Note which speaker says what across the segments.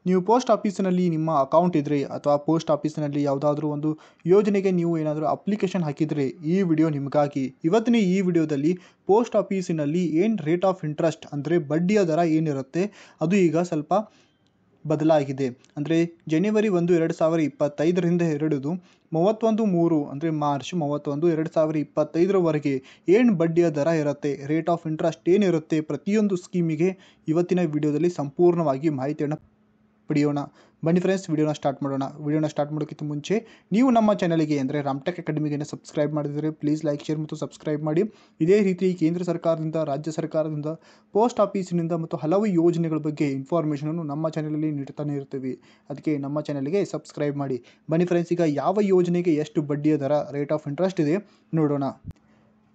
Speaker 1: ನೀವು ಪೋಸ್ಟ್ ಆಫೀಸಿನಲ್ಲಿ ನಿಮ್ಮ ಅಕೌಂಟ್ ಇದ್ದರೆ ಅಥವಾ ಪೋಸ್ಟ್ ಆಫೀಸಿನಲ್ಲಿ ಯಾವುದಾದ್ರೂ ಒಂದು ಯೋಜನೆಗೆ ನೀವು ಏನಾದರೂ ಅಪ್ಲಿಕೇಶನ್ ಹಾಕಿದರೆ ಈ ವಿಡಿಯೋ ನಿಮಗಾಗಿ. ಇವತ್ತಿನ ಈ ವಿಡಿಯೋದಲ್ಲಿ ಪೋಸ್ಟ್ ಆಫೀಸಿನಲ್ಲಿ ಏನು ರೇಟ್ ಆಫ್ ಇಂಟ್ರೆಸ್ಟ್ ಅಂದರೆ ಬಡ್ಡಿಯ ದರ ಏನಿರುತ್ತೆ ಅದು ಈಗ ಸ್ವಲ್ಪ ಬದಲಾಗಿದೆ. ಅಂದರೆ ಜನವರಿ 1, 2025ರಿಂದ ಹಿಡಿದು 31/3 ಅಂದರೆ ಮಾರ್ಚ್ 31, 2025ರವರೆಗೆ ಏನು ಬಡ್ಡಿಯ ದರ ಇರುತ್ತೆ, ರೇಟ್ ಆಫ್ ಇಂಟ್ರೆಸ್ಟ್ ಏನಿರುತ್ತೆ ಪ್ರತಿಯೊಂದು ಸ್ಕೀಮಿಗೆ ಇವತ್ತಿನ ವಿಡಿಯೋದಲ್ಲಿ ಸಂಪೂರ್ಣವಾಗಿ ಮಾಹಿತಿಯನ್ನು ಪಡೆಯೋಣ. ಬನ್ನಿ ಫ್ರೆಂಡ್ಸ್, ವಿಡಿಯೋನ ಸ್ಟಾರ್ಟ್ ಮಾಡೋಣ. ವಿಡಿಯೋನ ಸ್ಟಾರ್ಟ್ ಮಾಡೋಕ್ಕಿಂತ ಮುಂಚೆ ನೀವು ನಮ್ಮ ಚಾನಲ್ಗೆ ಅಂದರೆ ರಾಮ್ಟೆಕ್ ಅಕಾಡೆಮಿಗೆ ಸಬ್ಸ್ಕ್ರೈಬ್ ಮಾಡಿದರೆ ಪ್ಲೀಸ್ ಲೈಕ್, ಶೇರ್ ಮತ್ತು ಸಬ್ಸ್ಕ್ರೈಬ್ ಮಾಡಿ. ಇದೇ ರೀತಿ ಕೇಂದ್ರ ಸರ್ಕಾರದಿಂದ, ರಾಜ್ಯ ಸರ್ಕಾರದಿಂದ, ಪೋಸ್ಟ್ ಆಫೀಸಿನಿಂದ ಮತ್ತು ಹಲವು ಯೋಜನೆಗಳ ಬಗ್ಗೆ ಇನ್ಫಾರ್ಮೇಷನನ್ನು ನಮ್ಮ ಚಾನಲಲ್ಲಿ ನೀಡ್ತಾನೆ ಇರ್ತೀವಿ. ಅದಕ್ಕೆ ನಮ್ಮ ಚಾನಲ್ಗೆ ಸಬ್ಸ್ಕ್ರೈಬ್ ಮಾಡಿ. ಬನ್ನಿ ಫ್ರೆಂಡ್ಸ್, ಈಗ ಯಾವ ಯೋಜನೆಗೆ ಎಷ್ಟು ಬಡ್ಡಿಯ ದರ, ರೇಟ್ ಆಫ್ ಇಂಟ್ರೆಸ್ಟ್ ಇದೆ ನೋಡೋಣ.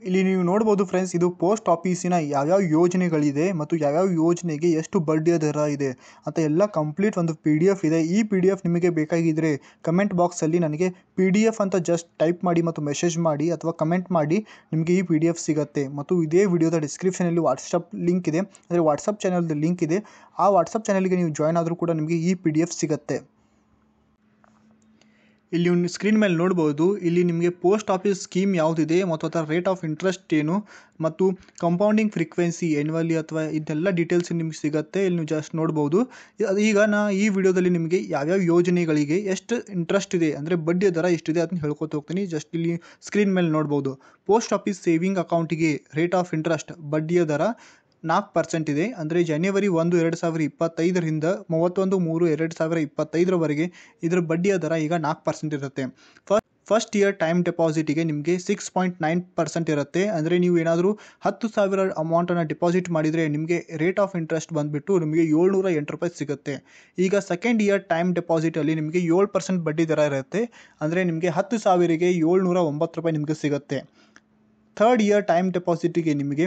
Speaker 1: ಇಲ್ಲಿ ನೀವು ನೋಡ್ಬೋದು ಫ್ರೆಂಡ್ಸ್, ಇದು ಪೋಸ್ಟ್ ಆಫೀಸಿನ ಯಾವ್ಯಾವ ಯೋಜನೆಗಳಿದೆ ಮತ್ತು ಯಾವ್ಯಾವ ಯೋಜನೆಗೆ ಎಷ್ಟು ಬಡ್ಡಿಯ ದರ ಇದೆ ಅಂತ ಎಲ್ಲ ಕಂಪ್ಲೀಟ್ ಒಂದು PDF ಇದೆ. ಈ PDF ನಿಮಗೆ ಬೇಕಾಗಿದ್ದರೆ ಕಮೆಂಟ್ ಬಾಕ್ಸಲ್ಲಿ ನನಗೆ PDF ಅಂತ ಜಸ್ಟ್ ಟೈಪ್ ಮಾಡಿ ಮತ್ತು ಮೆಸೇಜ್ ಮಾಡಿ ಅಥವಾ ಕಮೆಂಟ್ ಮಾಡಿ, ನಿಮಗೆ ಈ PDF ಸಿಗುತ್ತೆ. ಮತ್ತು ಇದೇ ವಿಡಿಯೋದ ಡಿಸ್ಕ್ರಿಪ್ಷನಲ್ಲಿ ವಾಟ್ಸಪ್ ಲಿಂಕ್ ಇದೆ, ಅಂದರೆ ವಾಟ್ಸಪ್ ಚಾನಲ್ದು ಲಿಂಕ್ ಇದೆ. ಆ ವಾಟ್ಸಪ್ ಚಾನಲ್ಗೆ ನೀವು ಜಾಯ್ನ್ ಆದರೂ ಕೂಡ ನಿಮಗೆ ಈ PDF ಸಿಗುತ್ತೆ. ಇಲ್ಲಿ ಒಂದು ಸ್ಕ್ರೀನ್ ಮೇಲೆ ನೋಡ್ಬೋದು, ಇಲ್ಲಿ ನಿಮಗೆ ಪೋಸ್ಟ್ ಆಫೀಸ್ ಸ್ಕೀಮ್ ಯಾವುದಿದೆ ಮತ್ತು ಅದರ ರೇಟ್ ಆಫ್ ಇಂಟ್ರೆಸ್ಟ್ ಏನು ಮತ್ತು ಕಂಪೌಂಡಿಂಗ್ ಫ್ರೀಕ್ವೆನ್ಸಿ ಆ್ಯನ್ಯುವಲಿ ಅಥವಾ ಇದೆಲ್ಲ ಡೀಟೇಲ್ಸ್ ನಿಮಗೆ ಸಿಗುತ್ತೆ. ಇಲ್ಲಿ ನೀವು ಜಸ್ಟ್ ನೋಡ್ಬೋದು. ಈಗ ಈ ವಿಡಿಯೋದಲ್ಲಿ ನಿಮಗೆ ಯಾವ್ಯಾವ ಯೋಜನೆಗಳಿಗೆ ಎಷ್ಟು ಇಂಟ್ರೆಸ್ಟ್ ಇದೆ ಅಂದರೆ ಬಡ್ಡಿಯ ದರ ಎಷ್ಟಿದೆ ಅದನ್ನು ಹೇಳ್ಕೊತ ಹೋಗ್ತೀನಿ. ಜಸ್ಟ್ ಇಲ್ಲಿ ಸ್ಕ್ರೀನ್ ಮೇಲೆ ನೋಡ್ಬೋದು, ಪೋಸ್ಟ್ ಆಫೀಸ್ ಸೇವಿಂಗ್ ಅಕೌಂಟಿಗೆ ರೇಟ್ ಆಫ್ ಇಂಟ್ರೆಸ್ಟ್ ಬಡ್ಡಿಯ ದರ 4% ಇದೆ. ಅಂದರೆ ಜನವರಿ 1, 2025ರಿಂದ 31/3, 2025ರವರೆಗೆ ಇದರ ಬಡ್ಡಿಯ ದರ ಈಗ 4% ಇರುತ್ತೆ. ಫಸ್ಟ್ ಇಯರ್ ಟೈಮ್ ಡೆಪಾಸಿಟಿಗೆ ನಿಮಗೆ 6.9% ಇರುತ್ತೆ. ಅಂದರೆ ನೀವು ಏನಾದರೂ 10,000 ಅಮೌಂಟನ್ನು ಡೆಪಾಸಿಟ್ ಮಾಡಿದರೆ ನಿಮಗೆ ರೇಟ್ ಆಫ್ ಇಂಟ್ರೆಸ್ಟ್ ಬಂದುಬಿಟ್ಟು ನಿಮಗೆ 708 ರೂಪಾಯಿ ಸಿಗುತ್ತೆ. ಈಗ ಸೆಕೆಂಡ್ ಇಯರ್ ಟೈಮ್ ಡೆಪಾಸಿಟಲ್ಲಿ ನಿಮಗೆ 7% ಬಡ್ಡಿ ದರ ಇರುತ್ತೆ. ಅಂದರೆ ನಿಮಗೆ 10,000ಗೆ 709 ರೂಪಾಯಿ ನಿಮಗೆ ಸಿಗುತ್ತೆ. ಥರ್ಡ್ ಇಯರ್ ಟೈಮ್ ಡೆಪಾಸಿಟಿಗೆ ನಿಮಗೆ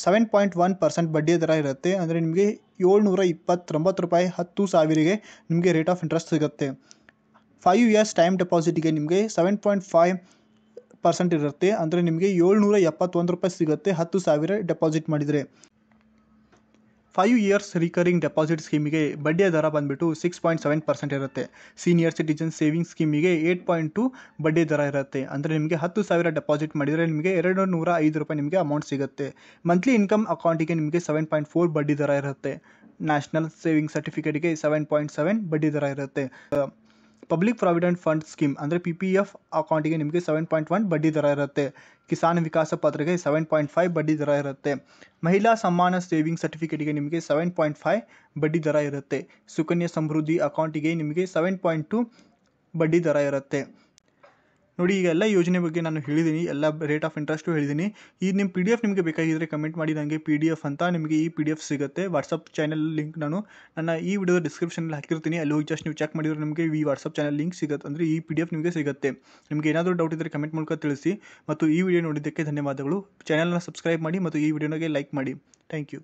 Speaker 1: 7.1% ಬಡ್ಡಿ ದರ ಇರುತ್ತೆ. ಅಂದರೆ ನಿಮಗೆ 729 ರೂಪಾಯಿ 10,000ಗೆ ನಿಮಗೆ ರೇಟ್ ಆಫ್ ಇಂಟ್ರೆಸ್ಟ್ ಸಿಗುತ್ತೆ. 5 ಇಯರ್ಸ್ ಟೈಮ್ ಡೆಪಾಸಿಟಿಗೆ ನಿಮಗೆ 7.5% ಇರುತ್ತೆ. ಅಂದರೆ ನಿಮಗೆ 771 ರೂಪಾಯಿ ಸಿಗುತ್ತೆ 10,000 ಡೆಪಾಸಿಟ್ ಮಾಡಿದರೆ. 5 ಇಯರ್ಸ್ ರಿಕರಿಂಗ್ ಡೆಪಾಸಿಟ್ ಸ್ಕೀಮಿಗೆ ಬಡ್ಡಿಯ ದರ ಬಂದುಬಿಟ್ಟು 6.7% ಇರುತ್ತೆ. ಸೀನಿಯರ್ ಸಿಟಿಜನ್ ಸೇವಿಂಗ್ ಸ್ಕೀಮಿಗೆ 8.2 ಬಡ್ಡಿ ದರ ಇರುತ್ತೆ. ಅಂದರೆ ನಿಮಗೆ 10,000 ಡೆಪಾಸಿಟ್ ಮಾಡಿದರೆ ನಿಮಗೆ 205 ರೂಪಾಯಿ ನಿಮಗೆ ಅಮೌಂಟ್ ಸಿಗುತ್ತೆ. ಮಂತ್ಲಿ ಇನ್ಕಮ್ ಅಕೌಂಟಿಗೆ ನಿಮಗೆ 7.4 ಬಡ್ಡಿ ದರ ಇರುತ್ತೆ. ನ್ಯಾಷನಲ್ ಸೇವಿಂಗ್ ಸರ್ಟಿಫಿಕೇಟಿಗೆ 7.7 ಬಡ್ಡಿ ದರ ಇರುತ್ತೆ. ಪಬ್ಲಿಕ್ ಪ್ರಾವಿಡೆಂಟ್ ಫಂಡ್ ಸ್ಕೀಮ್ ಅಂದರೆ PPF ಅಕೌಂಟಿಗೆ ನಿಮಗೆ 7.1 ಬಡ್ಡಿ ದರ ಇರುತ್ತೆ. ಕಿಸಾನ್ ವಿಕಾಸ ಪತ್ರಕ್ಕೆ 7.5 ಬಡ್ಡಿ ದರ ಇರುತ್ತೆ. ಮಹಿಳಾ ಸಮ್ಮಾನ ಸೇವಿಂಗ್ ಸರ್ಟಿಫಿಕೇಟಿಗೆ ನಿಮಗೆ 7.5 ಬಡ್ಡಿ ದರ ಇರುತ್ತೆ. ಸುಕನ್ಯಾ ಸಮೃದ್ಧಿ ಅಕೌಂಟಿಗೆ ನಿಮಗೆ 7.2 ಬಡ್ಡಿ ದರ ಇರುತ್ತೆ. ನೋಡಿ, ಈಗ ಎಲ್ಲ ಯೋಜನೆ ಬಗ್ಗೆ ನಾನು ಹೇಳಿದ್ದೀನಿ, ಎಲ್ಲ ರೇಟ್ ಆಫ್ ಇಂಟ್ರೆಸ್ಟು ಹೇಳಿದ್ದೀನಿ. ಈ ನಿಮ್ಮ PDF ನಿಮಗೆ ಬೇಕಾಗಿದ್ದರೆ ಕಮೆಂಟ್ ಮಾಡಿ, ನನಗೆ PDF ಅಂತ ನಿಮಗೆ ಈ PDF ಸಿಗುತ್ತೆ. ವಾಟ್ಸಪ್ ಚಾನಲ್ ಲಿಂಕ್ ನಾನು ನನ್ನ ಈ ವಿಡಿಯೋದ ಡಿಸ್ಕ್ರಿಪ್ಷನಲ್ಲಿ ಹಾಕಿರ್ತೀನಿ. ಅಲ್ಲಿ ಹೋಗಿ ಜಸ್ಟ್ ನೀವು ಚೆಕ್ ಮಾಡಿದರೆ ನಿಮಗೆ ಈ ವಾಟ್ಸಪ್ ಚಾನಲ್ ಲಿಂಕ್ ಸಿಗುತ್ತೆ, ಅಂದರೆ ಈ PDF ನಿಮಗೆ ಸಿಗುತ್ತೆ. ನಿಮಗೆ ಏನಾದರೂ ಡೌಟ್ ಇದ್ದರೆ ಕಮೆಂಟ್ ಮೂಲಕ ತಿಳಿಸಿ. ಮತ್ತು ಈ ವಿಡಿಯೋ ನೋಡಿದ್ದಕ್ಕೆ ಧನ್ಯವಾದಗಳು. ಚಾನಲ್ನ ಸಬ್ಸ್ಕ್ರೈಬ್ ಮಾಡಿ ಮತ್ತು ಈ ವಿಡಿಯೋಗೆ ಲೈಕ್ ಮಾಡಿ. Thank you.